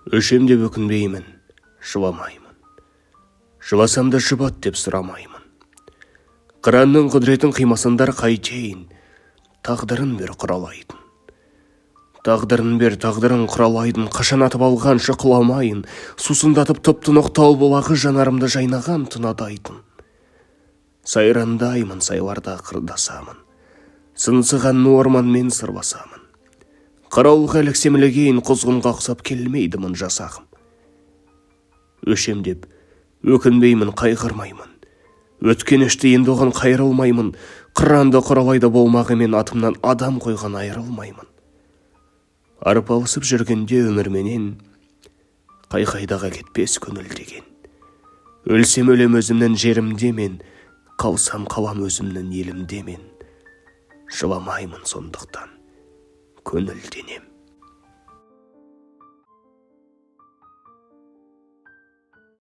Өшем деп өкінбеймін, жыламаймын. Жыласам да жұбат деп сұрамаймын. Қыранның құдіретін қимасындар қайтейін, тағдырын бер құралайдың. Тағдырын бер, тағдырын құралайдың, қашан атып алғанша құламайын, сусындатып тұп-тұнық тау бұлағы жанарымды жайнаған тынадайдың. Сайрандаймын, сайларда қырдасамын, сынсыған орманмен сырбасамын. Қарауылға іліксемілігейін құзғынға ұқсап келмейді мұн жасағым. Өшем деп өкінбеймін, қайғырмаймын. Өткенішті енді оған қайрылмаймын. Қыранды құралайды болмағымен атымнан адам қойған айрылмаймын. Арпалысып жүргенде өмірменен қайқайдаға кетпес көңіл деген. Өлсем өлем өзімнің жерімде мен, қалсам қалам өзімнің елімде мен. Жыламаймын сондықтан, көңілденем.